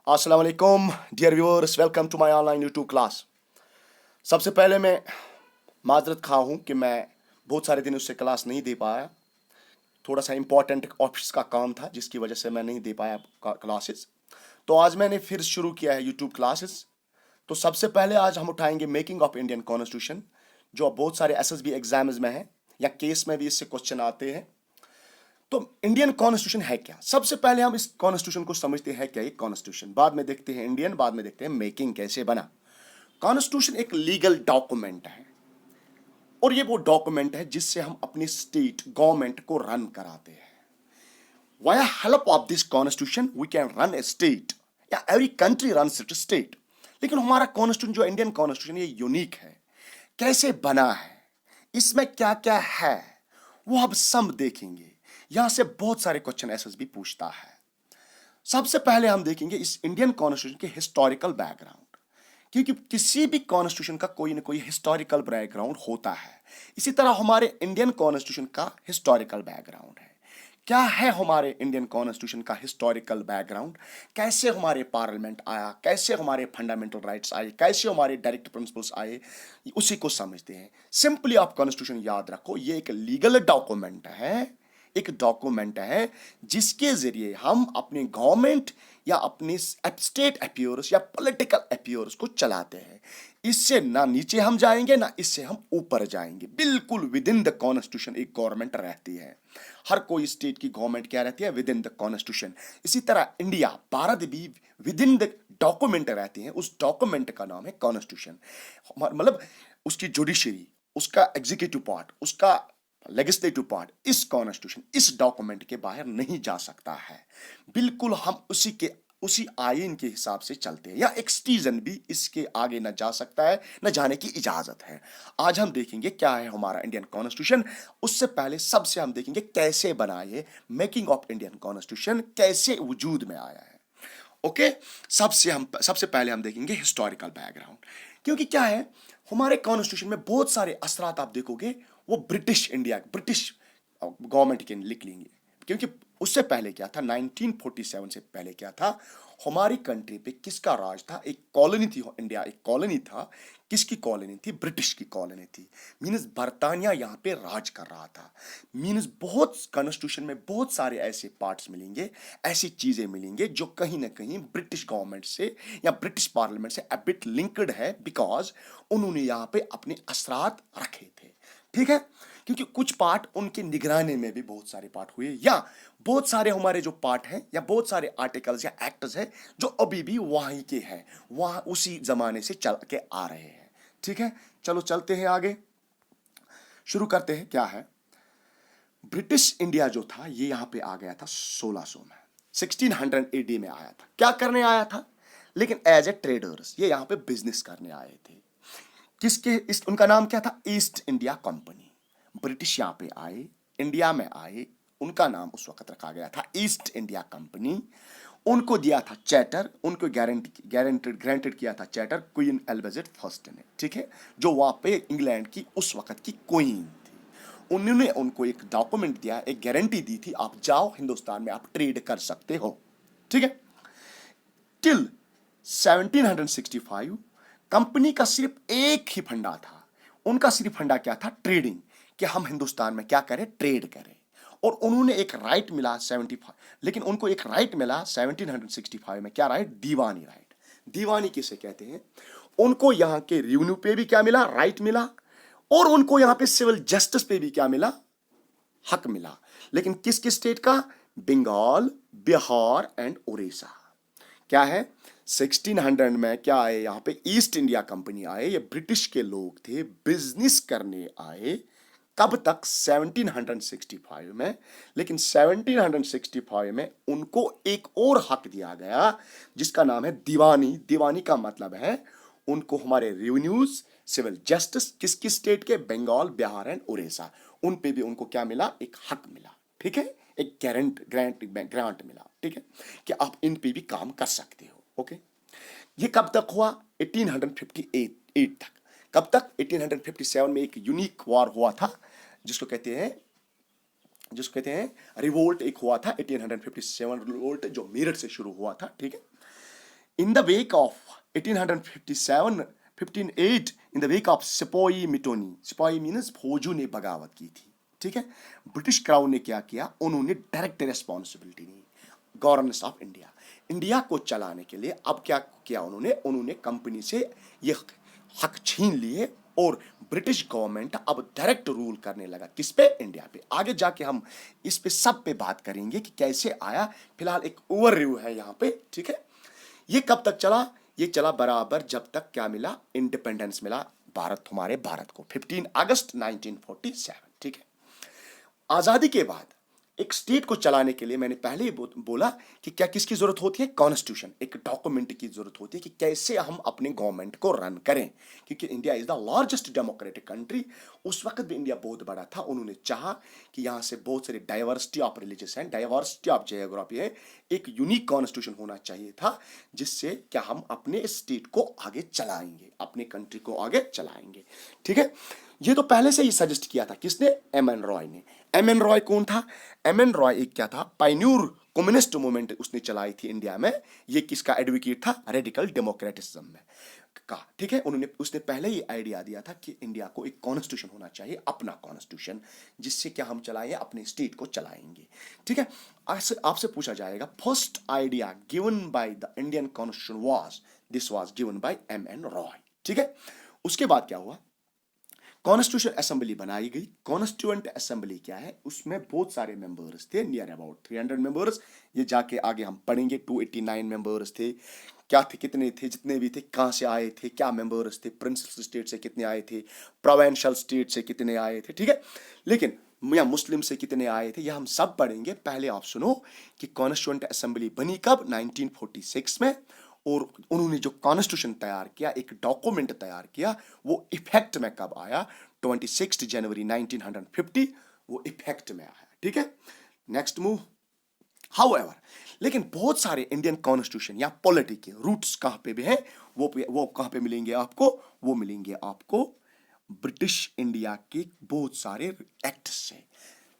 अस्सलाम वालेकुम dear viewers, welcome to my online YouTube class. सबसे पहले मैं माजरत खा हूँ कि मैं बहुत सारे दिन उससे क्लास नहीं दे पाया। थोड़ा सा इम्पोर्टेंट ऑफिस का काम था जिसकी वजह से मैं नहीं दे पाया क्लासेस। तो आज मैंने फिर शुरू किया है यूट्यूब क्लासेस। तो सबसे पहले आज हम उठाएंगे मेकिंग ऑफ इंडियन कॉन्स्टिट्यूशन, जो अब बहुत सारे एसएसबी एग्जाम्स में है या केस में भी इससे क्वेश्चन आते हैं। तो इंडियन कॉन्स्टिट्यूशन है क्या? सबसे पहले हम इस कॉन्स्टिट्यूशन को समझते हैं क्या ये कॉन्स्टिट्यूशन, बाद में देखते हैं इंडियन, बाद में देखते हैं मेकिंग कैसे बना। कॉन्स्टिट्यूशन एक लीगल डॉक्यूमेंट है और ये वो डॉक्यूमेंट है जिससे हम अपनी स्टेट गवर्नमेंट को रन कराते हैं। Via help of this constitution we can run a state, या every country runs it state. लेकिन हमारा कॉन्स्टिट्यूशन जो इंडियन कॉन्स्टिट्यूशन ये यूनिक है। कैसे बना है, इसमें क्या क्या है, वो अब सब देखेंगे। यहां से बहुत सारे क्वेश्चन एसएसबी पूछता है। सबसे पहले हम देखेंगे इस इंडियन कॉन्स्टिट्यूशन के हिस्टोरिकल बैकग्राउंड, क्योंकि किसी भी कॉन्स्टिट्यूशन का कोई ना कोई हिस्टोरिकल बैकग्राउंड होता है। इसी तरह हमारे इंडियन कॉन्स्टिट्यूशन का हिस्टोरिकल बैकग्राउंड है। क्या है हमारे इंडियन कॉन्स्टिट्यूशन का हिस्टोरिकल बैकग्राउंड? कैसे हमारे पार्लियामेंट आया, कैसे हमारे फंडामेंटल राइट्स आए, कैसे हमारे डायरेक्ट प्रिंसिपल्स आए, उसी को समझते हैं। सिंपली आप कॉन्स्टिट्यूशन याद रखो, ये एक लीगल डॉक्यूमेंट है, एक डॉक्यूमेंट है जिसके जरिए हम अपनी गवर्नमेंट या अपनी स्टेट अफेयर्स या पॉलिटिकल अफेयर्स को चलाते हैं। इससे ना नीचे हम जाएंगे ना इससे हम ऊपर जाएंगे, बिल्कुल विद इन द कॉन्स्टिट्यूशन एक गवर्नमेंट रहती है। हर कोई स्टेट की गवर्नमेंट क्या रहती है? With in the constitution. इसी तरह इंडिया, भारत भी विद इन द डॉक्यूमेंट रहती है, उस डॉक्यूमेंट का नाम है कॉन्स्टिट्यूशन। मतलब उसकी जुडिशरी, उसका एग्जीक्यूटिव पार्ट, उसका लेजिस्लेटिव पार्ट इस कॉन्स्टिट्यूशन, इस डॉक्यूमेंट के बाहर नहीं जा सकता है। बिल्कुल हम उसी आइन के हिसाब से चलते हैं, या एक सिटीजन भी इसके आगे न जा सकता है, न जाने की इजाजत है। आज हम देखेंगे क्या है हमारा इंडियन कॉन्स्टिट्यूशन। उससे पहले सबसे हम देखेंगे कैसे बना ये मेकिंग ऑफ इंडियन कॉन्स्टिट्यूशन, कैसे वजूद में आया है। ओके, सबसे पहले हम देखेंगे हिस्टोरिकल बैकग्राउंड। क्योंकि क्या है, हमारे कॉन्स्टिट्यूशन में बहुत सारे असरात आप देखोगे वो ब्रिटिश गवर्नमेंट के लिख लेंगे। क्योंकि उससे पहले क्या था, 1947 से पहले क्या था, हमारी कंट्री पे किसका राज था? एक कॉलोनी थी इंडिया, एक कॉलोनी था। किसकी कॉलोनी थी? ब्रिटिश की कॉलोनी थी। मीन्स बर्तानिया यहाँ पे राज कर रहा था। मीन्स बहुत कॉन्स्टिट्यूशन में बहुत सारे ऐसे पार्ट्स मिलेंगे, ऐसी चीजें मिलेंगे जो कहीं ना कहीं ब्रिटिश गवर्नमेंट से या ब्रिटिश पार्लियामेंट से अबिट लिंक्ड है, बिकॉज उन्होंने यहाँ पे अपने असरात रखे थे। ठीक है, क्योंकि कुछ पार्ट उनके निगरानी में भी बहुत सारे पार्ट हुए, या बहुत सारे हमारे जो पार्ट हैं या बहुत सारे आर्टिकल्स या एक्ट्स हैं जो अभी भी वहीं के हैं, वहां उसी जमाने से चल के आ रहे हैं। ठीक है, चलो चलते हैं आगे, शुरू करते हैं। क्या है, ब्रिटिश इंडिया जो था ये यहां पे आ गया था 1600 में, 1600 एडी में आया था। क्या करने आया था? लेकिन एज ए ट्रेडर्स ये यहां पे बिजनेस करने आए थे। उनका नाम क्या था? East India company. ब्रिटिश यहां पे आए, इंडिया में आए, उनका नाम उस वक्त रखा गया था ईस्ट इंडिया कंपनी। उनको दिया था चैटर, उनको ग्रांटेड किया था चैटर क्वीन एलिजाबेथ फर्स्ट ने। ठीक है, जो वहां पे इंग्लैंड की उस वक्त की क्वीन थी। उन्होंने उनको एक डॉक्यूमेंट दिया, एक गारंटी दी थी, आप जाओ हिंदुस्तान में आप ट्रेड कर सकते हो। ठीक है, टिल 1765 कंपनी का सिर्फ एक ही फंडा था। उनका सिर्फ फंडा क्या था? ट्रेडिंग, कि हम हिंदुस्तान में क्या करें? ट्रेड करें। और उन्होंने एक राइट मिला 75, लेकिन उनको एक राइट मिला 1765 में। क्या राइट? दीवानी राइट। दीवानी किसे कहते हैं? उनको यहां के रेवेन्यू पे भी क्या मिला? राइट मिला। और उनको यहां पे सिविल जस्टिस पे भी क्या मिला? हक मिला। लेकिन किस किस स्टेट का? बंगाल, बिहार एंड उड़ीसा। क्या है, 1600 में क्या आए यहाँ पे? ईस्ट इंडिया कंपनी आए। ये ब्रिटिश के लोग थे, बिजनेस करने आए। कब तक? 1765 में। लेकिन 1765 में उनको एक और हक दिया गया जिसका नाम है दीवानी। दीवानी का मतलब है उनको हमारे रेवेन्यूज, सिविल जस्टिस, किस किस स्टेट के? बंगाल, बिहार एंड उड़ीसा। उन पे भी उनको क्या मिला? एक हक मिला। ठीक है, एक ग्रांट मिला। ठीक है, कि आप इन पे भी काम कर सकते हो। ओके, ये कब तक हुआ? 1858 तक। कब तक? 1857 में एक यूनिक वॉर हुआ था जिसको कहते हैं रिवोल्ट। एक हुआ था 1857 रिवोल्ट जो मेरठ से शुरू हुआ था। ठीक है, In the wake of 1857, 1508, in the wake of सिपाही मिटोनी, सिपाही मीन्स फौजों ने बगावत की थी, ठीक है। ब्रिटिश क्राउन ने क्या किया, उन्होंने डायरेक्ट रिस्पॉन्सिबिलिटी ली गवर्नेंस ऑफ इंडिया, इंडिया को चलाने के लिए। अब क्या किया उन्होंने कंपनी से ये हक छीन लिए और ब्रिटिश गवर्नमेंट अब डायरेक्ट रूल करने लगा किस पे, इंडिया पे। आगे जाके हम इस पे सब पे बात करेंगे कि कैसे आया, फिलहाल एक ओवरव्यू है यहाँ पे, ठीक है। ये कब तक चला, ये चला बराबर जब तक क्या मिला, इंडिपेंडेंस मिला हमारे भारत को 15 अगस्त 1947, ठीक है। आजादी के बाद एक स्टेट को चलाने के लिए मैंने पहले ही बोला कि क्या किसकी जरूरत होती है, कॉन्स्टिट्यूशन, एक डॉक्यूमेंट की जरूरत होती है कि कैसे हम अपने गवर्नमेंट को रन करें, क्योंकि India is the largest democratic country. उस वक्त भी इंडिया बहुत बड़ा था, उन्होंने चाहा कि यहाँ से बहुत सारी डाइवर्सिटी ऑफ रिलीजियस है, डाइवर्सिटी ऑफ जियोग्राफी है, एक यूनिक कॉन्स्टिट्यूशन होना चाहिए था, जिससे क्या हम अपने स्टेट को आगे चलाएंगे, अपने कंट्री को आगे चलाएंगे, ठीक है। ये तो पहले से ही सजेस्ट किया था किसने, एम एन रॉय ने। एम एन रॉय कौन था, एम एन रॉय एक क्या था, पायन्यूर कम्युनिस्ट मूवमेंट उसने चलाई थी इंडिया में। ये किसका एडवोकेट था, रेडिकल डेमोक्रेटिज्म में का, ठीक है। उसने पहले ही आइडिया दिया था कि इंडिया को एक कॉन्स्टिट्यूशन होना चाहिए, अपना कॉन्स्टिट्यूशन, जिससे क्या हम चलाएं, अपने स्टेट को चलाएंगे, ठीक है। आपसे पूछा जाएगा first idea given by the Indian constitution was given by M N Roy, ठीक है। उसके बाद क्या हुआ, कॉन्स्टिट्यूशन असेंबली बनाई गई। कॉन्स्टिट्यूएंट असेंबली क्या है, उसमें बहुत सारे मेंबर्स थे, नियर अबाउट 300 मेंबर्स। ये जाके आगे हम पढ़ेंगे, 289 मेंबर्स थे, क्या थे, कितने थे, जितने भी थे कहाँ से आए थे, क्या मेंबर्स थे, प्रिंसिपल स्टेट से कितने आए थे, प्रोविंशियल स्टेट से कितने आए थे, ठीक है। लेकिन या मुस्लिम से कितने आए थे, यह हम सब पढ़ेंगे। पहले आप सुनो कि कॉन्स्टिट्यूएंट असेंबली बनी कब, 1946 में। और उन्होंने जो कॉन्स्टिट्यूशन तैयार किया, एक डॉक्यूमेंट तैयार किया, वो इफेक्ट में कब आया, 26 जनवरी 1950 वो इफेक्ट में आया, ठीक है। नेक्स्ट मूव, हाउएवर, लेकिन बहुत सारे इंडियन कॉन्स्टिट्यूशन या पॉलिटी के रूट्स कहां पे भी हैं, वो कहां पे मिलेंगे आपको, वो मिलेंगे आपको ब्रिटिश इंडिया के बहुत सारे एक्ट्स से।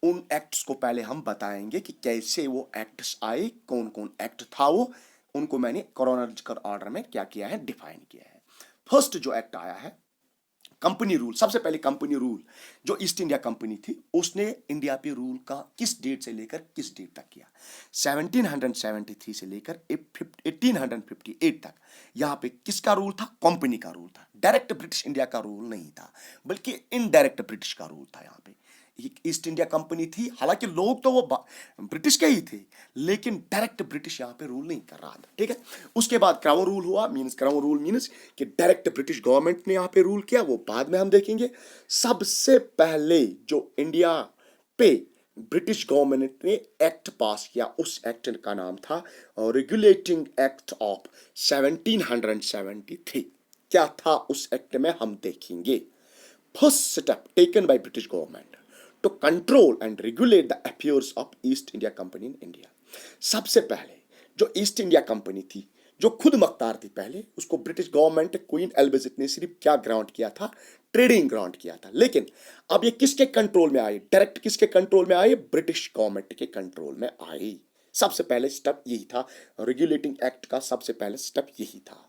उन एक्ट्स को पहले हम बताएंगे कि कैसे वो एक्ट्स आए, कौन कौन एक्ट था वो, उनको मैंने क्रोनोलॉजिकल ऑर्डर में क्या किया है, डिफाइन किया है। फर्स्ट जो एक्ट आया है, कंपनी रूल। सबसे पहले कंपनी रूल, जो ईस्ट इंडिया कंपनी थी, उसने इंडिया पे रूल का किस डेट से लेकर किस डेट तक किया, 1773 से लेकर 1858 तक। यहां पे किसका रूल था, कंपनी का रूल था, डायरेक्ट ब्रिटिश इंडिया का रूल नहीं था, बल्कि इनडायरेक्ट ब्रिटिश का रूल था। यहां पे ईस्ट इंडिया कंपनी थी, हालांकि लोग तो वो ब्रिटिश के ही थे, लेकिन डायरेक्ट ब्रिटिश यहां पे रूल नहीं कर रहा था, ठीक है। उसके बाद क्राउन रूल हुआ, क्राउन रूल मीन्स कि डायरेक्ट ब्रिटिश गवर्नमेंट ने यहां पे रूल किया, वो बाद में हम देखेंगे। सबसे पहले जो इंडिया पे ब्रिटिश गवर्नमेंट ने एक्ट पास किया, उस एक्ट का नाम था रेगुलेटिंग एक्ट ऑफ 1773। क्या था उस एक्ट में, हम देखेंगे। First step taken by British government to control and regulate the affairs of East India Company in India. सबसे पहले जो ईस्ट इंडिया कंपनी थी, जो खुद मख्तार थी पहले, उसको ब्रिटिश गवर्नमेंट क्वीन एलिजाबेथ ने सिर्फ क्या ग्रांट किया था, ट्रेडिंग ग्रांट किया था। लेकिन अब ये किसके कंट्रोल में आए, डायरेक्ट किसके कंट्रोल में आए, ब्रिटिश गवर्नमेंट के कंट्रोल में आई। सबसे पहले स्टेप यही था, रेगुलेटिंग एक्ट का सबसे पहले स्टेप यही था।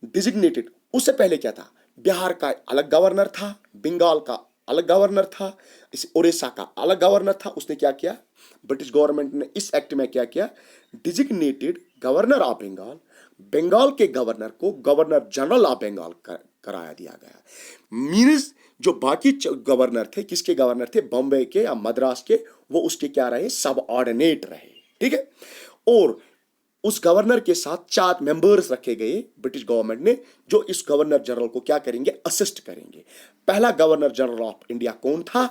डिजिग्नेटेड, उससे पहले क्या था, बिहार का अलग गवर्नर था, बंगाल का अलग गवर्नर था, इस उड़ीसा का अलग गवर्नर था। उसने क्या किया, ब्रिटिश गवर्नमेंट ने इस एक्ट में क्या किया, designated governor of Bengal, Bengal के गवर्नर को गवर्नर जनरल ऑफ बंगाल कराया दिया गया। मीन्स जो बाकी गवर्नर थे, किसके गवर्नर थे, बॉम्बे के या मद्रास के, वो उसके क्या रहे, सब ऑर्डिनेट रहे, ठीक है। और उस गवर्नर के साथ 4 मेंबर्स रखे गए ब्रिटिश गवर्नमेंट ने, जो इस गवर्नर जनरल को क्या करेंगे, असिस्ट करेंगे। पहला गवर्नर जनरल ऑफ इंडिया कौन था,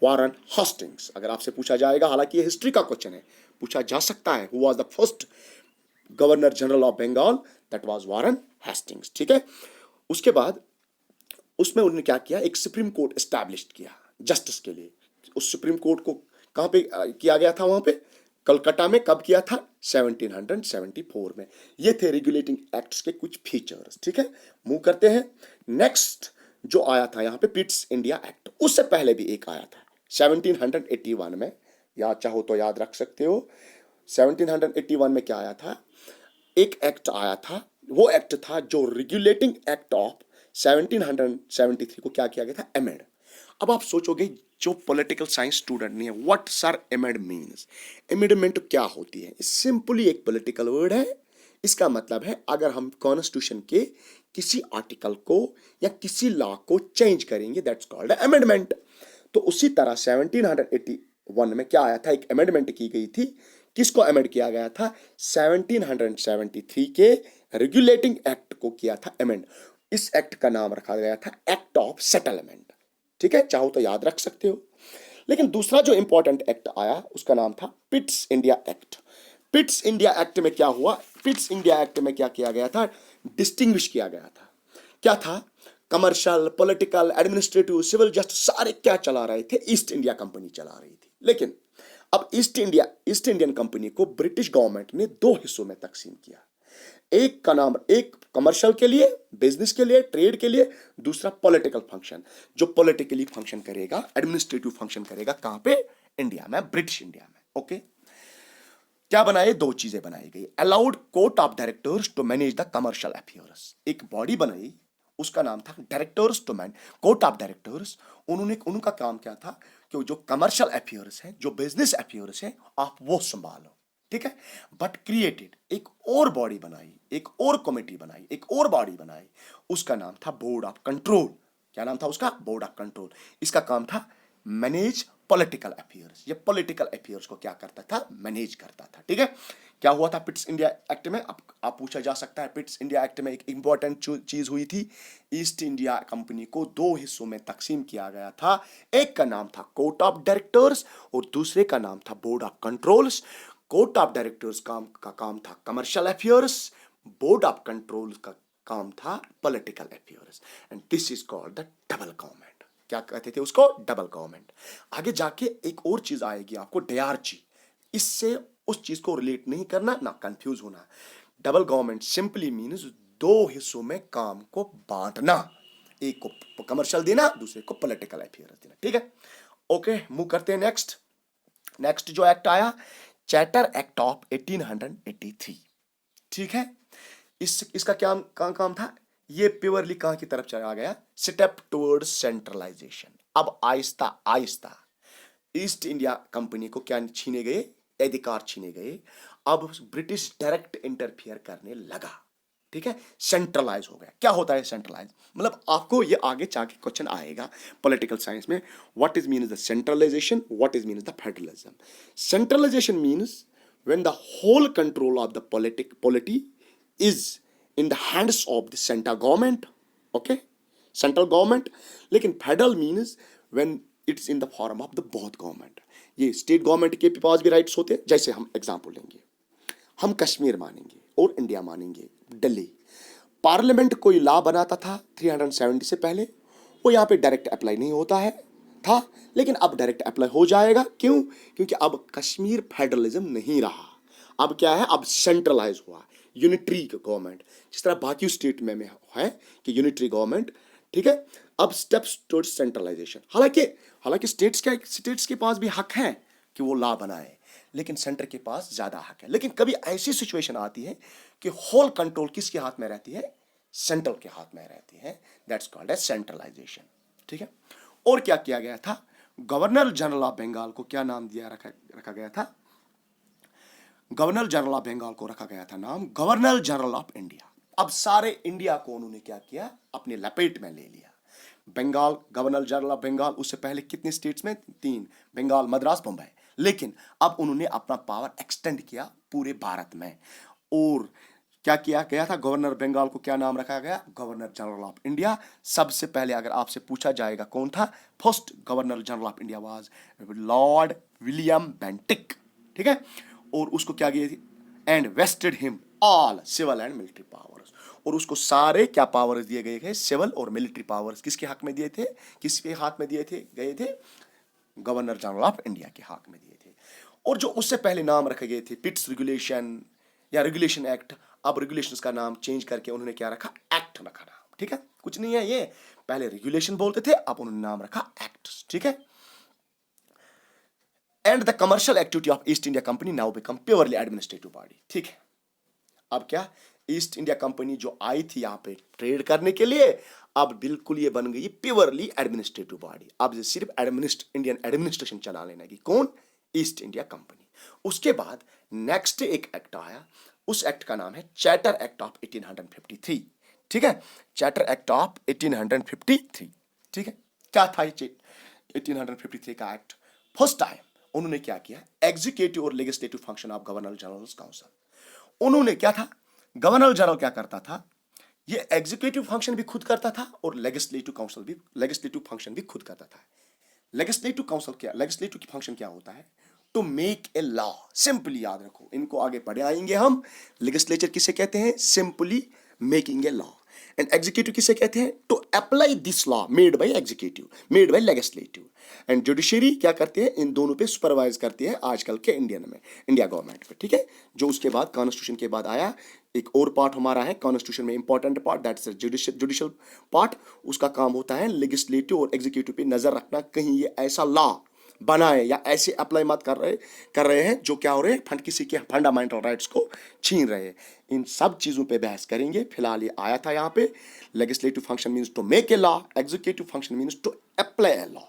वारन हेस्टिंग्स। अगर आपसे पूछा जाएगा, हालांकि ये हिस्ट्री का क्वेश्चन है, पूछा जा सकता है, who was the first governor general of Bengal, that was Warren Hastings, ठीक है। उसके बाद उसमें उन्होंने क्या किया, एक सुप्रीम कोर्ट एस्टैब्लिश किया जस्टिस के लिए। उस सुप्रीम कोर्ट को कहां पे किया गया था, वहां पे कलकत्ता में। कब किया था, 1774 में। ये थे रेगुलेटिंग एक्ट्स के कुछ फीचर्स, ठीक है। मूव करते हैं। नेक्स्ट जो आया था यहाँ पे, पिट्स इंडिया एक्ट। उससे पहले भी एक आया था 1781 में, या चाहो तो याद रख सकते हो। 1781 में क्या आया था, एक एक्ट आया था, वो एक्ट था जो रेगुलेटिंग एक्ट ऑफ 1773 को क्या किया गया था, एमेंड। अब आप सोचोगे जो पॉलिटिकल साइंस स्टूडेंट नहीं है, what sir amend means, amendment क्या होती है? सिंपली एक पॉलिटिकल वर्ड है। इसका मतलब है अगर हम कॉन्स्टिट्यूशन के किसी आर्टिकल को या किसी लॉ को चेंज करेंगे, दैट्स कॉल्ड अमेंडमेंट। तो उसी तरह 1781 में क्या आया था, एक अमेंडमेंट की गई थी। किसको अमेंड किया गया था? 1773 के रेगुलेटिंग एक्ट को किया था अमेंड। इस एक्ट का नाम रखा गया था एक्ट ऑफ सेटलमेंट। ठीक है, चाहो तो याद रख सकते हो। लेकिन दूसरा जो इंपॉर्टेंट एक्ट आया उसका नाम था Pitt's India act. Pitt's India act में क्या हुआ? पिट्स इंडिया एक्ट में क्या किया गया था? डिस्टिंग्विश किया गया था। क्या था? Commercial, political, administrative, civil just सारे क्या चला रहे थे? ईस्ट इंडिया कंपनी चला रही थी। लेकिन अब ईस्ट इंडियन कंपनी को ब्रिटिश गवर्नमेंट ने दो हिस्सों में तकसीम किया। एक का नाम, एक कमर्शियल के लिए, बिजनेस के लिए, ट्रेड के लिए, दूसरा पॉलिटिकल फंक्शन। जो पॉलिटिकली फंक्शन करेगा, एडमिनिस्ट्रेटिव फंक्शन करेगा, कहां पे? इंडिया में, ब्रिटिश इंडिया में। ओके, क्या बनाए? दो चीजें बनाई गई। Allowed court of directors to manage the commercial affairs. एक बॉडी बनाई, उसका नाम था directors to man, court of directors. उनका काम क्या था कि जो कमर्शियल अफेयर्स है, जो बिजनेस अफेयर्स है, आप वो संभालो। ठीक है, बट क्रिएटेड एक और बॉडी बनाई, एक और कमेटी बनाई, एक और बॉडी बनाई, उसका नाम था बोर्ड ऑफ कंट्रोल। क्या नाम था उसका? Board of control. इसका काम था मैनेज पॉलिटिकल अफेयर्स। ये पॉलिटिकल अफेयर्स को क्या करता था? मैनेज करता था। ठीक है, क्या हुआ था पिट्स इंडिया एक्ट में? आप पूछा जा सकता है, पिट्स इंडिया एक्ट में एक इंपॉर्टेंट चीज हुई थी। ईस्ट इंडिया कंपनी को दो हिस्सों में तकसीम किया गया था। एक का नाम था कोर्ट ऑफ डायरेक्टर्स और दूसरे का नाम था board of controls. Court of directors का काम था commercial affairs, board of control का काम था political affairs, and this is called the double government. क्या कहते थे उसको? Double government. आगे जाके एक और चीज आएगी आपको, डीआरजी। इससे उस चीज को रिलेट नहीं करना, ना कंफ्यूज होना। डबल गवर्नमेंट सिंपली मीन्स दो हिस्सों में काम को बांटना, एक को कमर्शियल देना, दूसरे को पॉलिटिकल अफेयर्स देना। ठीक है, ओके, मूव करते हैं नेक्स्ट। नेक्स्ट जो एक्ट आया, चैटर एक्ट ऑफ 1883। ठीक है, इसका क्या काम था? ये प्योरली कहां की तरफ चला गया? Step towards centralisation. अब आहिस्ता आहिस्ता ईस्ट इंडिया कंपनी को क्या छीने गए? अधिकार छीने गए। अब ब्रिटिश डायरेक्ट इंटरफियर करने लगा। ठीक है, सेंट्रलाइज हो गया। क्या होता है सेंट्रलाइज? मतलब आपको ये आगे जाके क्वेश्चन आएगा पॉलिटिकल साइंस में, what is means the centralisation, what is means the federalism. Centralisation means when the whole control of the polity is in the hands of the central government, okay, central government. लेकिन federal means when it's in the form of the both government. ये state government के पास भी rights होते हैं। जैसे हम example लेंगे, हम कश्मीर मानेंगे और इंडिया मानेंगे, दिल्ली। पार्लियामेंट कोई लॉ बनाता था 370 से पहले, वो यहाँ पे डायरेक्ट अप्लाई नहीं होता है था, लेकिन अब डायरेक्ट अप्लाई हो जाएगा। क्यों? क्योंकि अब कश्मीर फेडरलिज्म नहीं रहा, अब क्या है? अब सेंट्रलाइज हुआ, यूनिटरी गवर्नमेंट। जिस तरह बाकी स्टेट में है कि यूनिटरी गवर्नमेंट। ठीक है, अब स्टेप्स टुवर्ड्स सेंट्रलाइजेशन। हालांकि स्टेट्स के पास भी हक है कि वो लॉ बनाए, लेकिन सेंटर के पास ज्यादा हक है। लेकिन कभी ऐसी सिचुएशन आती है कि होल कंट्रोल किसके हाथ में रहती है? सेंट्रल के हाथ में रहती है। That's called as centralisation. ठीक है, और क्या किया गया था? गवर्नर जनरल ऑफ बंगाल को क्या नाम रखा गया था? गवर्नर जनरल ऑफ बंगाल को रखा गया था नाम गवर्नर जनरल ऑफ इंडिया। अब सारे इंडिया को उन्होंने क्या किया? अपने लपेट में ले लिया। Bengal, governor general of Bengal, उससे पहले कितने स्टेट्स में? 3, बंगाल, मद्रास, बम्बई। लेकिन अब उन्होंने अपना पावर एक्सटेंड किया पूरे भारत में। और क्या किया गया था? गवर्नर बंगाल को क्या नाम रखा गया? Governor general of India. सबसे पहले अगर आपसे पूछा जाएगा कौन था first governor general of India? Was Lord William Bentinck. ठीक है, और उसको क्या किया थी? And vested him all civil and military powers. और उसको सारे क्या पावर्स दिए गए थे? सिविल और मिलिट्री पावर्स। किसके हक में दिए थे? किसके हाथ में दिए थे? गए थे गवर्नर जनरल ऑफ इंडिया के हाथ में दिए थे। और जो उससे पहले नाम रखे गए थे, पिट्स रेगुलेशन या रेगुलेशन एक्ट, अब रेगुलेशंस का नाम चेंज करके उन्होंने क्या रखा? एक्ट रखा नाम। ठीक है, कुछ नहीं है ये, पहले रेगुलेशन बोलते थे, अब उन्होंने नाम रखा एक्ट। ठीक है, and the commercial activity of East India company now become purely administrative body. ठीक है, अब क्या, ईस्ट इंडिया कंपनी जो आई थी यहाँ पे ट्रेड करने के लिए, अब बिल्कुल ये बन गई प्योरली एडमिनिस्ट्रेटिव बॉडी। अब ये सिर्फ इंडियन एडमिनिस्ट्रेशन चला लेना की, कौन, ईस्ट इंडिया कंपनी। उसके बाद नेक्स्ट एक एक्ट आया, उस एक्ट का नाम है चार्टर एक्ट ऑफ 1853। ठीक है, चार्टर एक्ट ऑफ 1853। ठीक है, क्या था ये 1853 का एक्ट? फर्स्ट टाइम उन्होंने क्या किया, एग्जीक्यूटिव और legislative function of governor general council. उन्होंने क्या था, गवर्नर जनरल क्या करता था, ये एग्जीक्यूटिव फंक्शन भी खुद करता था और लेजिस्लेटिव फंक्शन भी खुद करता था। लेजिस्लेटिव फंक्शन क्या होता है, to make a law. Simply याद रखो, इनको आगे पढ़े आएंगे हम। लेजिस्लेचर किसे कहते हैं, simply making a law. And executive किसे कहते हैं, to apply this law made by executive, made by legislative. And judiciary क्या करते हैं, इन दोनों पे सुपरवाइज करती है आजकल के इंडिया गवर्नमेंट पे। ठीक है, जो उसके बाद कॉन्स्टिट्यूशन के बाद आया एक और पार्ट हमारा है कॉन्स्टिट्यूशन में important part, that's judicial part. उसका काम होता है लेजिस्लेटिव और एग्जीक्यूटिव पे नजर रखना, कहीं ये ऐसा लॉ बनाए या ऐसे अप्लाई मत कर रहे हैं जो क्या हो रहे हैं, किसी के फंडामेंटल राइट्स को छीन रहे हैं। इन सब चीजों पे बहस करेंगे। फिलहाल ये आया था यहाँ पे, legislative function means to make a law, executive function means to apply a law.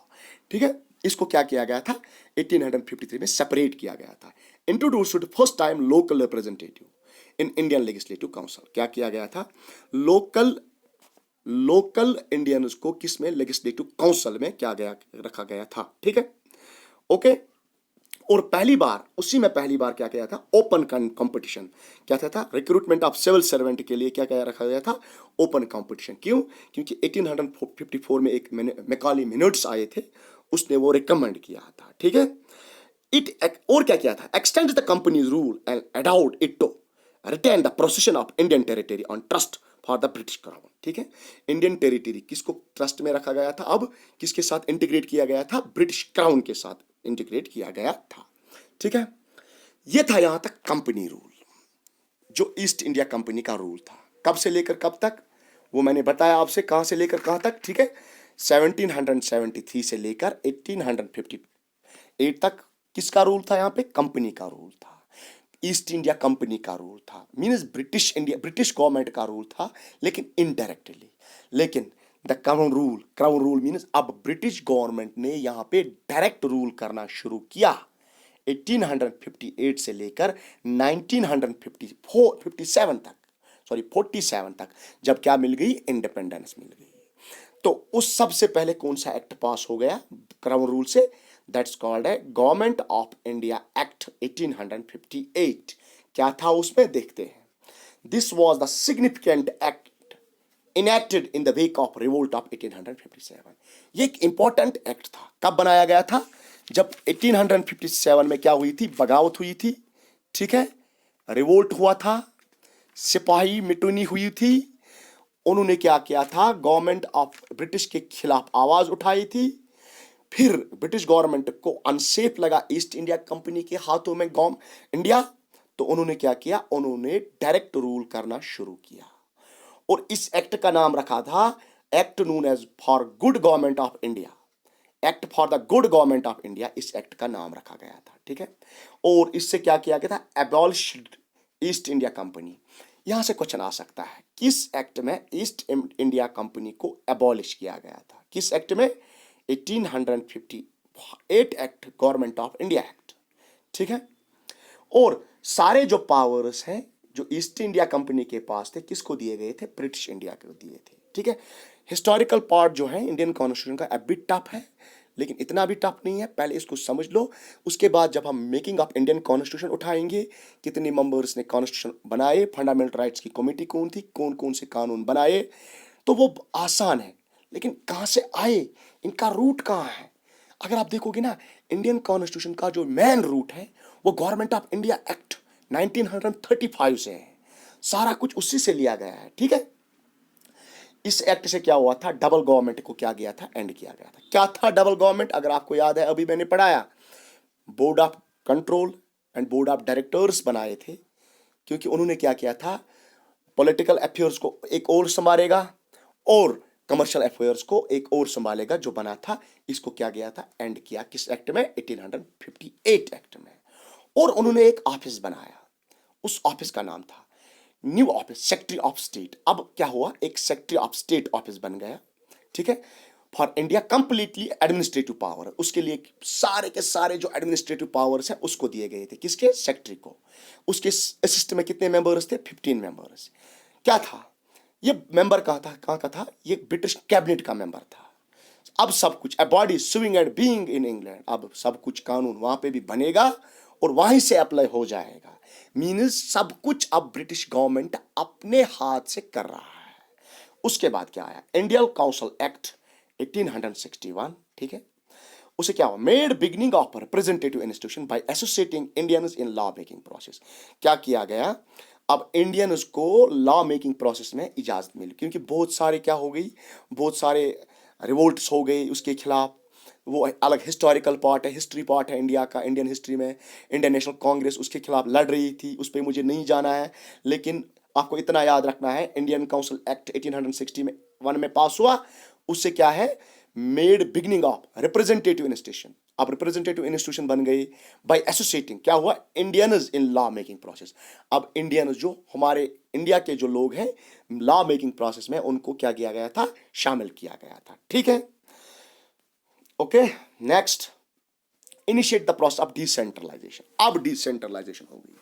ठीक है, इसको क्या किया गया था, 1853 में सेपरेट किया गया था। Introduced first time local representative in Indian legislative council. क्या किया गया था, लोकल इंडियंस को किस में, लेजिस्लेटिव काउंसिल में क्या गया, रखा गया था। ठीक है, ओके। और पहली बार क्या किया था, ओपन कंपटीशन। क्या था, रिक्रूटमेंट ऑफ सिविल सर्वेंट के लिए क्या रखा गया था, ओपन कंपटीशन। क्यों, क्योंकि 1854 में एक मैकॉले मिनट्स आए थे, उसने वो रिकमेंड किया था। ठीक है, और क्या किया था, extend the company's rule and allowed it to retain the position of Indian territory on trust for the British crown. ठीक है, इंडियन टेरिटरी किसको ट्रस्ट में रखा गया था, अब किसके साथ इंटीग्रेट किया गया था, ब्रिटिश क्राउन के साथ इंटीग्रेट किया गया था। ठीक है, यह था यहां तक कंपनी रूल, जो ईस्ट इंडिया कंपनी का रूल था। कब से लेकर कब तक, वो मैंने बताया आपसे, कहां से लेकर कहां तक। ठीक है, 1773 से लेकर 1858 तक किसका रूल था, यहां पे कंपनी का रूल था, ईस्ट इंडिया कंपनी का रूल था। मींस ब्रिटिश गवर्नमेंट का रूल था, लेकिन इनडायरेक्टली। लेकिन द क्राउन रूल मींस अब ब्रिटिश गवर्नमेंट ने यहां पे डायरेक्ट रूल करना शुरू किया 1858 से लेकर 47 तक, जब क्या मिल गई, इंडिपेंडेंस मिल गई। तो उस सबसे पहले कौन सा एक्ट पास हो गया क्राउन रूल से, दैट्स कॉल्ड है गवर्नमेंट ऑफ इंडिया एक्ट 1858। क्या था उसमें, देखते हैं। This was the significant act enacted in the wake of revolt of 1857। ये एक इंपॉर्टेंट एक्ट था। कब बनाया गया था, जब 1857 में क्या हुई थी, बगावत हुई थी। ठीक है, रिवोल्ट हुआ था, सिपाही मिटुनी हुई थी। उन्होंने क्या किया था, गवर्नमेंट ऑफ ब्रिटिश के खिलाफ आवाज उठाई थी। फिर ब्रिटिश गवर्नमेंट को अनसेफ लगा ईस्ट इंडिया कंपनी के हाथों में इंडिया, तो उन्होंने क्या किया, उन्होंने डायरेक्ट रूल करना शुरू किया। और इस एक्ट का नाम रखा था act known as for good government of India, act for the good government of India, इस एक्ट का नाम रखा गया था। ठीक है, और इससे क्या किया गया था, एबॉलिश्ड ईस्ट इंडिया कंपनी। यहां से क्वेश्चन आ सकता है, किस एक्ट में ईस्ट इंडिया कंपनी को एबॉलिश किया गया था, किस एक्ट में, 1858 act, government of India act. ठीक है, और सारे जो पावर्स हैं जो ईस्ट इंडिया कंपनी के पास थे, किसको दिए गए थे, ब्रिटिश इंडिया को दिए थे। ठीक है, हिस्टोरिकल पार्ट जो है इंडियन कॉन्स्टिट्यूशन का अभी टफ है, लेकिन इतना भी टफ नहीं है, पहले इसको समझ लो। उसके बाद जब हम मेकिंग ऑफ इंडियन कॉन्स्टिट्यूशन उठाएंगे, कितने मेंबर्स ने कॉन्स्टिट्यूशन बनाए, फंडामेंटल राइट्स की कमेटी कौन थी, कौन कौन से कानून बनाए, तो वो आसान है। लेकिन कहाँ से आए, इनका रूट कहाँ है, अगर आप देखोगे ना, इंडियन कॉन्स्टिट्यूशन का जो मेन रूट है वो गवर्नमेंट ऑफ इंडिया एक्ट 1935 से है, सारा कुछ उसी से लिया गया है। ठीक है, इस एक्ट से क्या हुआ था, डबल गवर्नमेंट को क्या गया था, एंड किया गया था। क्या था डबल गवर्नमेंट, अगर आपको याद है, अभी मैंने पढ़ाया, board of control and board of directors बनाए थे, क्योंकि उन्होंने क्या किया था, पॉलिटिकल अफेयर्स को एक और संभालेगा और कमर्शियल अफेयर्स को एक और संभालेगा, जो बना था। इसको क्या गया था, एंड किया किस एक्ट में, 1858 एक्ट में। और उन्होंने एक ऑफिस बनाया, उस ऑफिस का नाम था new office secretary of state, अब क्या हुआ, एक सेक्रेटरी ऑफ स्टेट ऑफिस बन गया, ठीक है, for India, completely administrative power, उसके लिए सारे के सारे जो एडमिनिस्ट्रेटिव पावर्स हैं उसको दिए गए थे, किसके, सेक्रेटरी को। उसके असिस्ट में कितने मेंबर्स थे, 15 मेंबर्स। क्या था ये मेंबर, कहाँ का था, ये ब्रिटिश कैबिनेट का मेंबर था। अब सब कुछ, a body swing and being in England, अब सब कुछ कानून वहां पे भी बनेगा और वहीं से अप्लाई हो जाएगा। मीन्स सब कुछ अब ब्रिटिश गवर्नमेंट अपने हाथ से कर रहा है। उसके बाद क्या आया, इंडियन काउंसिल एक्ट 1861, ठीक है। उसे क्या हुआ, made beginning of representative institution by associating Indians in law making process. क्या किया गया, अब इंडियंस को लॉ मेकिंग प्रोसेस में इजाजत मिली, क्योंकि बहुत सारे क्या हो गई, बहुत सारे रिवोल्ट्स हो गए उसके खिलाफ। वो अलग हिस्टोरिकल पार्ट है, हिस्ट्री पार्ट है इंडिया का, इंडियन हिस्ट्री में इंडियन नेशनल कांग्रेस उसके खिलाफ लड़ रही थी, उस पर मुझे नहीं जाना है। लेकिन आपको इतना याद रखना है, इंडियन काउंसिल एक्ट 1861 में पास हुआ, उससे क्या है, made beginning of representative institution. अब रिप्रेजेंटेटिव इंस्टीट्यूशन बन गई बाय एसोसिएटिंग, क्या हुआ, Indians in law making process. अब इंडियंस जो हमारे इंडिया के जो लोग हैं लॉ मेकिंग प्रोसेस में, उनको क्या किया गया था, शामिल किया गया था, ठीक है। Okay, next, initiate the process of decentralisation. अब डिसेंट्रलाइजेशन हो गई।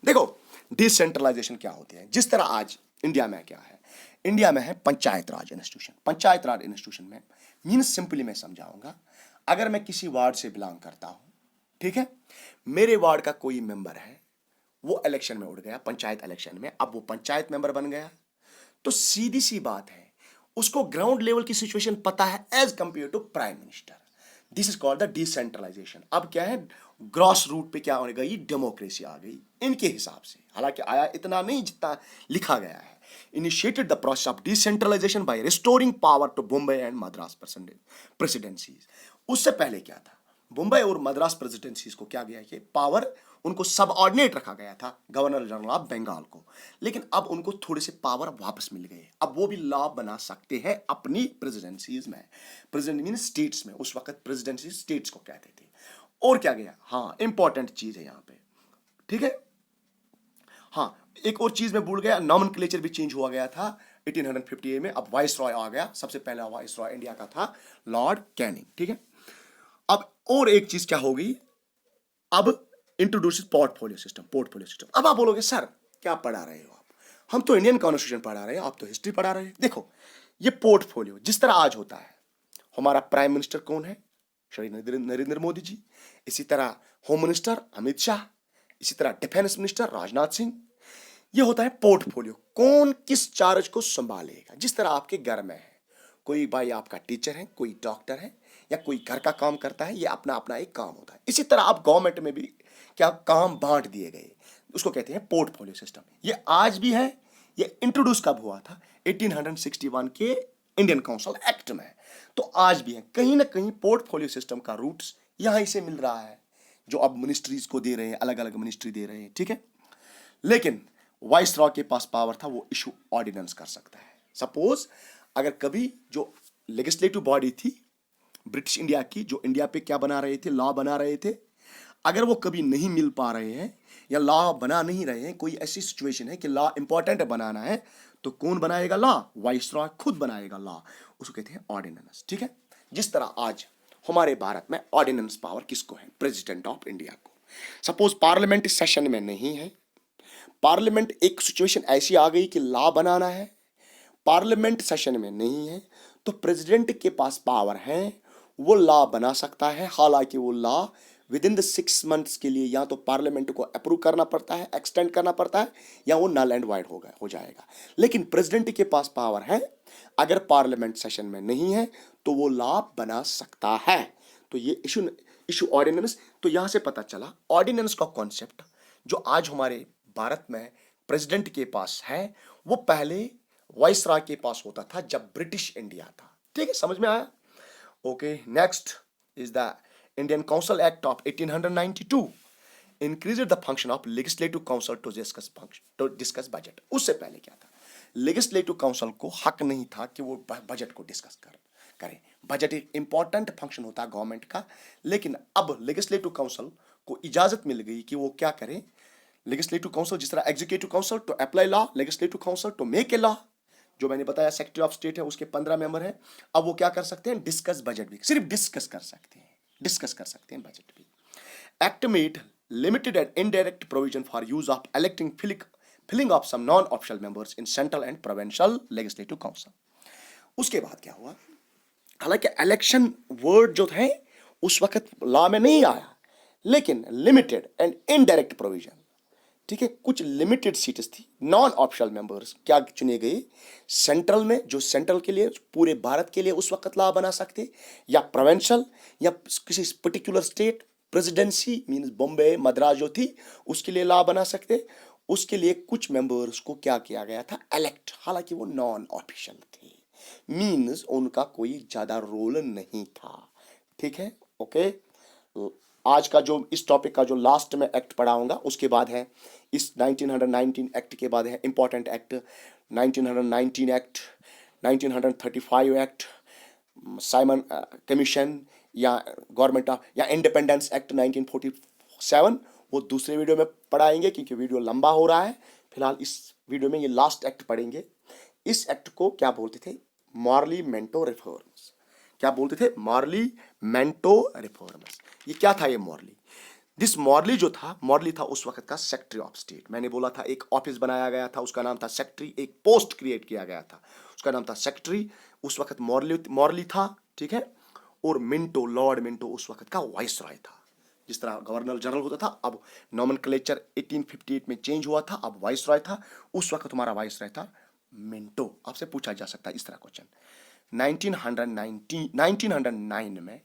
देखो डिसेंट्रलाइजेशन क्या होती है, जिस तरह आज इंडिया में क्या है, इंडिया में है पंचायत राज इंस्टीट्यूशन। पंचायत राज इंस्टीट्यूशन में मीन्स सिंपली मैं समझाऊंगा, अगर मैं किसी वार्ड से बिलोंग करता हूं, ठीक है, मेरे वार्ड का कोई मेंबर है, वो इलेक्शन में उड़ गया, पंचायत इलेक्शन में, अब वो पंचायत मेंबर बन गया, तो सीधी सी बात है, उसको ग्राउंड लेवल की सिचुएशन पता है as compare to prime minister. This is called the decentralisation. अब क्या है, ग्रॉस रूट पे क्या होने गई, डेमोक्रेसी आ गई इनके हिसाब से, हालांकि आया इतना नहीं जितना लिखा गया है। Initiated the process of decentralisation by restoring power to Bombay and Madras presidencies. उससे पहले क्या था, मुंबई और मद्रास प्रेसिडेंसीज को क्या गया कि पावर उनको सबऑर्डिनेट रखा गया था गवर्नर जनरल ऑफ बंगाल को, लेकिन अब उनको थोड़े से पावर वापस मिल गए, अब वो भी लॉ बना सकते हैं अपनी प्रेसिडेंसीज में। प्रेसिडेंट मीन स्टेट्स में, उस वक्त प्रेसिडेंसी स्टेट्स को कहते थे। और क्या गया, हाँ इंपॉर्टेंट चीज है यहाँ पे, ठीक है, हाँ एक और चीज मैं भूल गया, नॉमेनक्लेचर भी चेंज हुआ गया था 1858 में। अब वाइस रॉय आ गया, सबसे पहला वाइस रॉय इंडिया का था लॉर्ड कैनिंग, ठीक है। अब और एक चीज क्या होगी, अब introduce portfolio system. Portfolio system, अब आप बोलोगे सर क्या पढ़ा रहे हो आप, हम तो इंडियन कॉन्स्टिट्यूशन पढ़ा रहे हैं, आप तो हिस्ट्री पढ़ा रहे हैं। देखो ये पोर्टफोलियो जिस तरह आज होता है, हमारा प्राइम मिनिस्टर कौन है, श्री नरेंद्र मोदी जी, इसी तरह होम मिनिस्टर अमित शाह, इसी तरह डिफेंस मिनिस्टर राजनाथ सिंह। ये होता है पोर्टफोलियो, कौन किस चार्ज को संभालेगा। जिस तरह आपके घर में है, कोई भाई आपका टीचर है, कोई डॉक्टर है, या कोई घर का काम करता है, ये अपना अपना एक काम होता है। इसी तरह आप गवर्नमेंट में भी क्या काम बांट दिए गए, उसको कहते हैं पोर्टफोलियो सिस्टम। ये आज भी है, ये इंट्रोड्यूस कब हुआ था, 1861 के इंडियन काउंसिल एक्ट में। तो आज भी है, कहीं ना कहीं पोर्टफोलियो सिस्टम का रूट्स यहीं से मिल रहा है, जो अब मिनिस्ट्रीज को दे रहे हैं, अलग अलग मिनिस्ट्री दे रहे हैं, ठीक है। लेकिन वाइस रॉ के पास पावर था, वो इशू ऑर्डिनेंस कर सकता है। सपोज अगर कभी जो लेजिस्लेटिव बॉडी थी ब्रिटिश इंडिया की, जो इंडिया पे क्या बना रहे थे, लॉ बना रहे थे, अगर वो कभी नहीं मिल पा रहे हैं या लॉ बना नहीं रहे हैं, कोई ऐसी सिचुएशन है कि लॉ इंपॉर्टेंट बनाना है, तो कौन बनाएगा लॉ, वाइस रॉय खुद बनाएगा लॉ, उसको कहते हैं ऑर्डिनेंस, ठीक है। जिस तरह आज हमारे भारत में ऑर्डिनेंस पावर किसको है, प्रेसिडेंट ऑफ इंडिया को। सपोज पार्लियामेंट इस सेशन में नहीं है, पार्लियामेंट एक सिचुएशन ऐसी आ गई कि लॉ बनाना है, पार्लियामेंट सेशन में नहीं है, तो प्रेसिडेंट के पास पावर है, वो लॉ बना सकता है। हालांकि वो law with in the 6 months के लिए या तो पार्लियामेंट को अप्रूव करना पड़ता है, एक्सटेंड करना पड़ता है, या वो नल एंड वाइड हो जाएगा। लेकिन प्रेसिडेंट के पास पावर है, अगर पार्लियामेंट सेशन में नहीं है तो वो लॉ बना सकता है। तो ये इशू ऑर्डिनेंस। तो यहां से पता चला ऑर्डिनेंस का कॉन्सेप्ट जो आज हमारे भारत में प्रेसिडेंट के पास है, वो पहले वाइसरॉय के पास होता था जब ब्रिटिश इंडिया था, ठीक है, समझ में आया। Okay, next is the Indian council act of 1892 increase the function of legislative council to discuss budget. उससे पहले क्या था, लेजिस्लेटिव काउंसिल को हक नहीं था कि वो बजट को डिस्कस करें। बजट एक इंपॉर्टेंट फंक्शन होता है गवर्नमेंट का, लेकिन अब लेजिस्लेटिव काउंसिल को इजाजत मिल गई कि वो क्या करें, लेजिस्लेटिव काउंसिल जिस तरह executive council to apply law, legislative council to make a law. जो मैंने बताया सेक्रेटरी ऑफ स्टेट है, उसके 15 मेंबर हैं। अब वो क्या कर सकते हैं, डिस्कस बजट भी, सिर्फ डिस्कस कर सकते हैं, डिस्कस कर सकते हैं बजट भी। Act made limited and indirect provision for use of electing filling of some non-official members in central and provincial legislative council। उसके बाद क्या हुआ, हालांकि इलेक्शन वर्ड जो है उस वक्त लॉ में नहीं आया, लेकिन लिमिटेड एंड इनडायरेक्ट प्रोविजन, ठीक है, कुछ लिमिटेड सीट्स थी, नॉन ऑफिशियल मेंबर्स क्या चुने गए सेंट्रल में, जो सेंट्रल के लिए पूरे भारत के लिए उस वक्त लॉ बना सकते, या प्रोविंशियल या किसी particular state presidency means Bombay Madras जो थी उसके लिए लॉ बना सकते। उसके लिए कुछ मेंबर्स को क्या किया गया था, इलेक्ट, हालांकि वो नॉन ऑफिशियल थे, मींस उनका कोई ज्यादा रोल नहीं था, ठीक है, ओके। आज का जो इस टॉपिक का जो लास्ट में एक्ट पढ़ाऊंगा उसके बाद है इस 1919 एक्ट के बाद है important act 1919 act, 1935 act, Simon commission या गवर्नमेंट ऑफ या इंडिपेंडेंस एक्ट 1947, वो दूसरे वीडियो में पढ़ाएंगे क्योंकि वीडियो लंबा हो रहा है। फिलहाल इस वीडियो में ये लास्ट एक्ट पढ़ेंगे। इस एक्ट को क्या बोलते थे, मॉर्ली मेंटो रिफॉर्म्स। क्या बोलते थे, मॉर्ली मेंटो रिफॉर्म्स। ये क्या था, ये मॉर्ली, दिस मॉर्ली जो था, मॉर्ली था उस वक्त का सेक्रेटरी ऑफ स्टेट। मैंने बोला था एक ऑफिस बनाया गया था, उसका नाम था सेक्रेटरी, एक पोस्ट क्रिएट किया गया था, उसका नाम था सेक्रेटरी। उस वक्त मॉर्ली था, ठीक है, और मिंटो, लॉर्ड मिंटो उस वक्त का वाइसरॉय था। जिस तरह गवर्नर जनरल होता था, अब नॉमेनक्लेचर 1858 में चेंज हुआ था, अब वाइसरॉय था, उस वक्त हमारा वाइसरॉय था मिंटो। आपसे पूछा जा सकता है इस तरह क्वेश्चन, 1909 में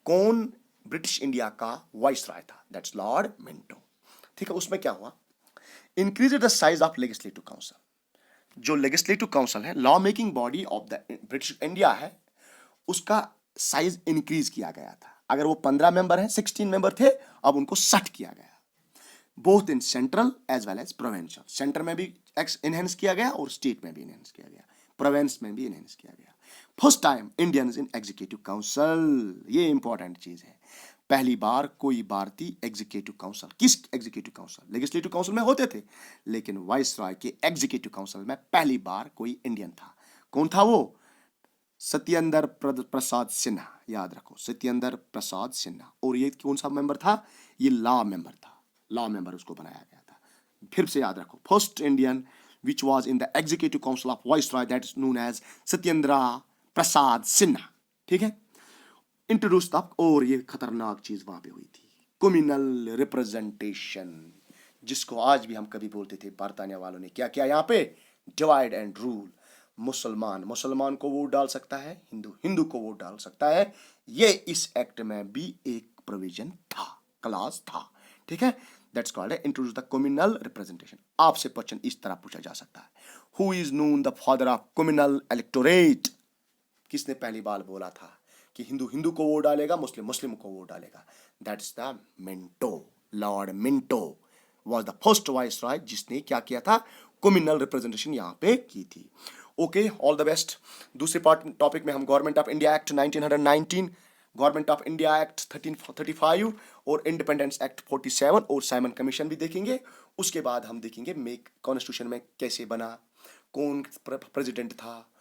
कौन ब्रिटिश इंडिया का वाइसरॉय था, दैट्स लॉर्ड मिंटो, ठीक है। उसमें क्या हुआ, increase the size of legislative council. जो लेजिस्लेटिव काउंसिल है, law making body of the British India है, उसका साइज इंक्रीज किया गया था। अगर वो 15 मेंबर हैं, 16 मेंबर थे, अब उनको 60 किया गया, both in central as well as provincial. Centre में भी इनहेंस किया गया और स्टेट में भी इनहेंस किया गया, प्रोविंस में भी इनहेंस किया गया। First time Indians in executive council, ये इंपॉर्टेंट चीज है, पहली बार कोई भारतीय एग्जीक्यूटिव काउंसिल, किस एग्जीक्यूटिव काउंसिल, लेजिस्लेटिव काउंसिल में होते थे, लेकिन वाइसरॉय के एग्जीक्यूटिव काउंसिल में पहली बार कोई इंडियन था। कौन था वो, सत्येंद्र प्रसाद सिन्हा, याद रखो, सत्येंद्र प्रसाद सिन्हा। और ये कौन सा मेंबर था, ये लॉ मेंबर था, लॉ मेंबर उसको बनाया गया था। फिर से याद रखो, first Indian which was in the executive council of viceroy, that is known as Satyendra Prasad Sinha, ठीक है, इंट्रोड्यूस था। और ये खतरनाक चीज वहां पे हुई थी, कम्युनल रिप्रेजेंटेशन, जिसको आज भी हम कभी बोलते थे। बरतानिया वालों ने क्या किया यहाँ पे, डिवाइड एंड रूल। मुसलमान को वोट डाल सकता है, हिंदू को वोट डाल सकता है, ये इस एक्ट में भी एक प्रोविजन था, क्लॉज था, ठीक है। That's called introduce the communal representation. आपसे क्वेश्चन इस तरह पूछा जा सकता है, who is known the father of communal electorate. किसने पहली बार बोला था कि हिंदू को वोट डालेगा, मुस्लिम को वोट डालेगा, that's the Minto, Lord Minto was the first viceroy जिसने क्या किया था, कम्युनल रिप्रेजेंटेशन यहाँ पे की थी। Okay, all the best. दूसरे टॉपिक में हम government of India act 1919, government of India act 1335 और इंडिपेंडेंस एक्ट 47 और साइमन कमीशन भी देखेंगे। उसके बाद हम देखेंगे मेक कॉन्स्टिट्यूशन में कैसे बना, कौन प्रेसिडेंट था,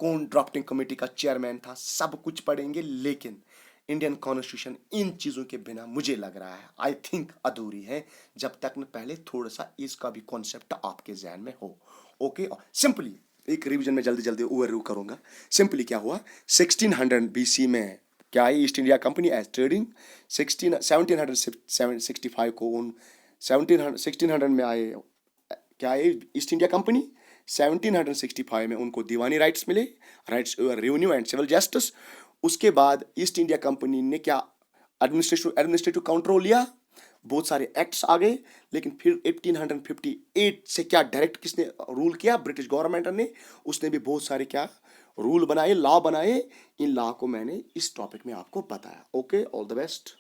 कौन ड्राफ्टिंग कमेटी का चेयरमैन था, सब कुछ पढ़ेंगे। लेकिन इंडियन कॉन्स्टिट्यूशन इन चीज़ों के बिना मुझे लग रहा है, आई थिंक, अधूरी है, जब तक न पहले थोड़ा सा इसका भी कॉन्सेप्ट आपके जहन में हो। ओके, सिंपली एक रिवीजन में जल्दी ओवरव्यू करूंगा। सिंपली क्या हुआ, 1600 BC में क्या आई East India Company as trading, 1765 को उन 1600 में आए क्या है ईस्ट इंडिया कंपनी, 1765 में उनको दीवानी राइट्स मिले, rights revenue and civil justice. उसके बाद ईस्ट इंडिया कंपनी ने क्या एडमिनिस्ट्रेटिव कंट्रोल लिया, बहुत सारे एक्ट्स आ गए। लेकिन फिर 1858 से क्या डायरेक्ट किसने रूल किया, ब्रिटिश गवर्नमेंट ने, उसने भी बहुत सारे क्या रूल बनाए, लॉ बनाए। इन लॉ को मैंने इस टॉपिक में आपको बताया। Okay, all the best.